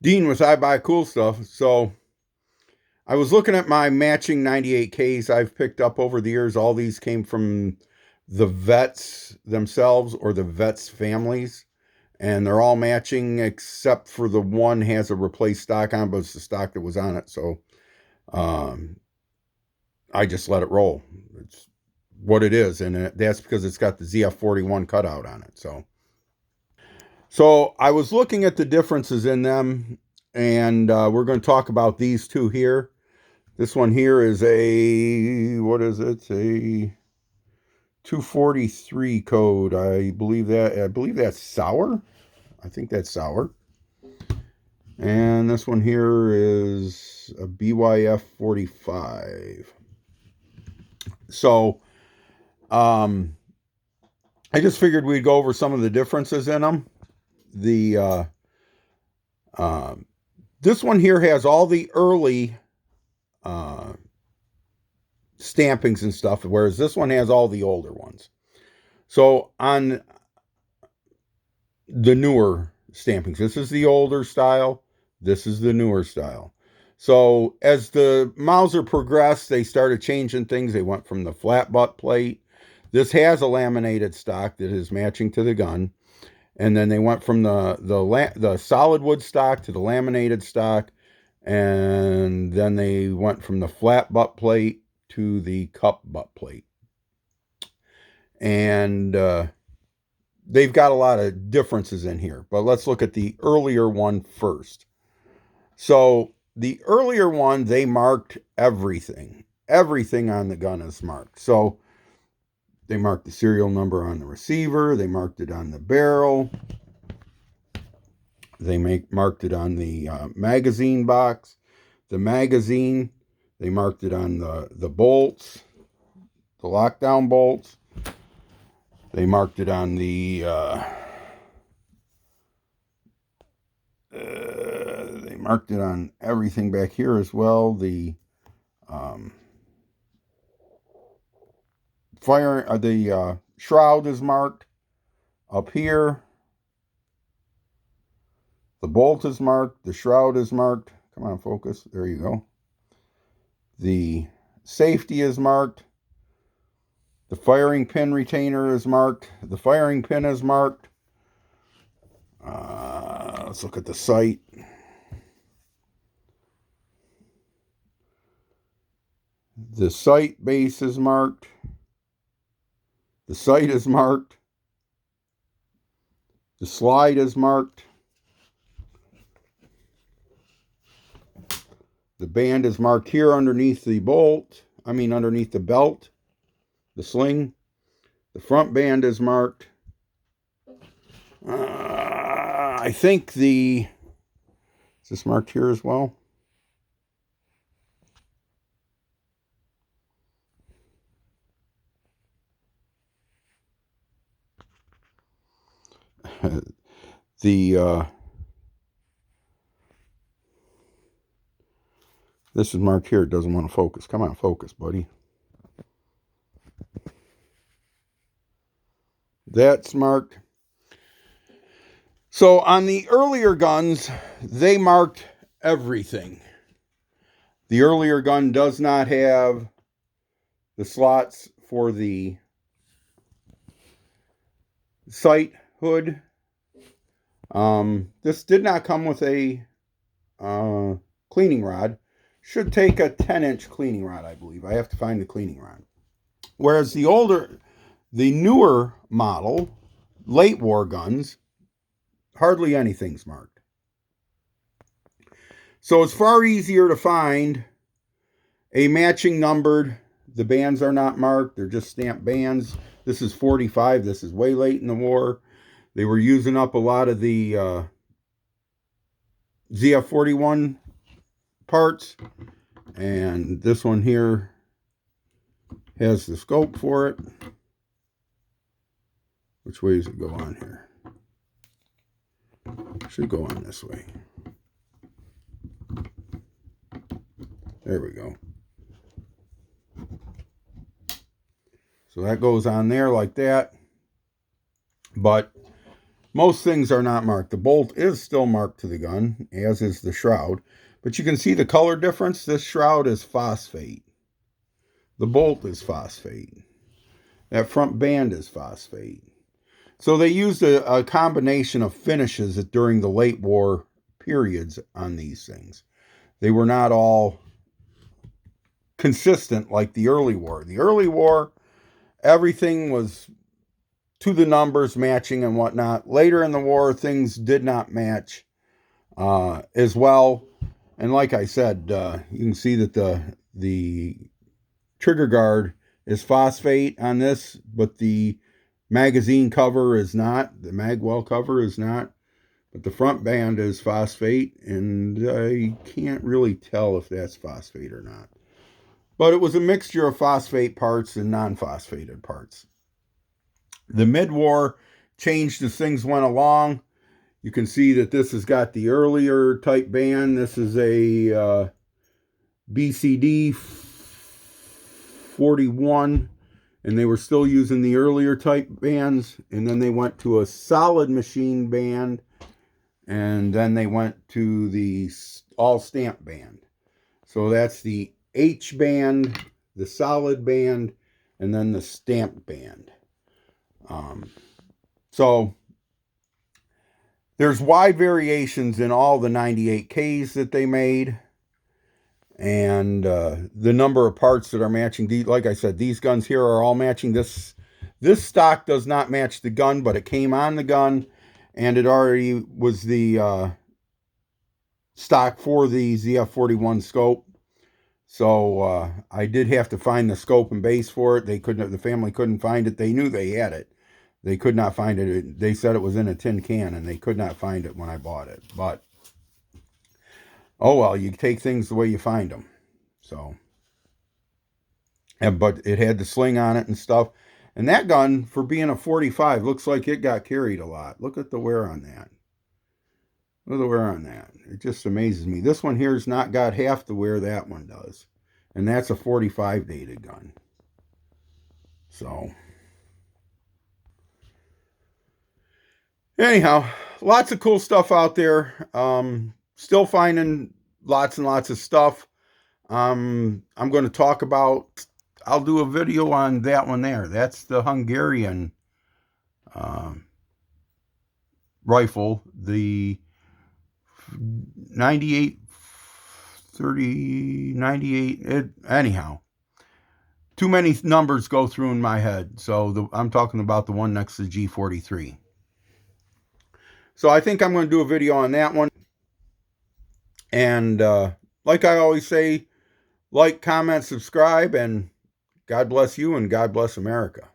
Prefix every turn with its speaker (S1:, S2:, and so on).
S1: Dean with I Buy Cool Stuff. So I was looking at my matching 98Ks I've picked up over the years. All these came from the vets themselves or the vets families. And they're all matching except for the one has a replaced stock on, but it's the stock that was on it. So um, I just let it roll. It's what it is. And that's because it's got the ZF41 cutout on it. So I was looking at the differences in them, and we're going to talk about these two here. This one here is what is it? It's a 243 code. I believe that's sour. I think that's sour. And this one here is a BYF 45. So, I just figured we'd go over some of the differences in them. This one here has all the early stampings and stuff, whereas this one has all the older ones. So on the newer stampings, this is the older style, this is the newer style. So as the Mauser progressed, they started changing things. They went from the flat butt plate. This has a laminated stock that is matching to the gun. And then they went from the solid wood stock to the laminated stock. And then they went from the flat butt plate to the cup butt plate. And they've got a lot of differences in here. But let's look at the earlier one first. So the earlier one, they marked everything. Everything on the gun is marked. So they marked the serial number on the receiver. They marked it on the barrel. They marked it on the magazine box. The magazine, they marked it on the bolts, the lockdown bolts. They marked it on they marked it on everything back here as well. The shroud is marked up here. The bolt is marked. The shroud is marked. Come on, focus. There you go. The safety is marked. The firing pin retainer is marked. The firing pin is marked. Let's look at the sight. The sight base is marked. The sight is marked. The slide is marked. The band is marked here underneath the underneath the belt, the sling. The front band is marked. I think is this marked here as well? This is marked here. It doesn't want to focus. Come on, focus, buddy. That's marked. So on the earlier guns, they marked everything. The earlier gun does not have the slots for the sight hood. This did not come with a cleaning rod. Should take a 10-inch cleaning rod, I believe. I have to find the cleaning rod. Whereas the newer model, late war guns, hardly anything's marked. So it's far easier to find a matching numbered. The bands are not marked. They're just stamped bands. This is 45. This is way late in the war. They were using up a lot of the ZF41 parts. And this one here has the scope for it. Which way does it go on here? It should go on this way. There we go. So that goes on there like that. But Most things are not marked. The bolt is still marked to the gun, as is the shroud. But you can see the color difference. This shroud is phosphate. The bolt is phosphate. That front band is phosphate. So they used a combination of finishes during the late war periods on these things. They were not all consistent like the early war. The early war, everything was to the numbers, matching and whatnot. Later in the war, things did not match as well. And like I said, you can see that the trigger guard is phosphate on this, but the magazine cover is not. The magwell cover is not. But the front band is phosphate, and I can't really tell if that's phosphate or not. But it was a mixture of phosphate parts and non-phosphated parts. The mid-war changed as things went along. You can see that this has got the earlier type band. This is a BCD 41, and they were still using the earlier type bands. And then they went to a solid machine band, and then they went to the all stamp band. So that's the H band, the solid band, and then the stamp band. So there's wide variations in all the 98Ks that they made, and the number of parts that are matching. Like I said, these guns here are all matching. This stock does not match the gun, but it came on the gun, and it already was the stock for the ZF41 scope. So I did have to find the scope and base for it. The family couldn't find it. They knew they had it. They could not find it. They said it was in a tin can, and they could not find it when I bought it. But, oh well, you take things the way you find them. So, but it had the sling on it and stuff. And that gun, for being a 45, looks like it got carried a lot. Look at the wear on that. Look at the wear on that. It just amazes me. This one here has not got half the wear that one does. And that's a 45 dated gun. So, anyhow, lots of cool stuff out there. Still finding lots and lots of stuff. I'm going to talk about, I'll do a video on that one there. That's the Hungarian rifle, the 98, 30, 98, anyhow. Too many numbers go through in my head, so I'm talking about the one next to the G43. So I think I'm going to do a video on that one. And like I always say, like, comment, subscribe, and God bless you and God bless America.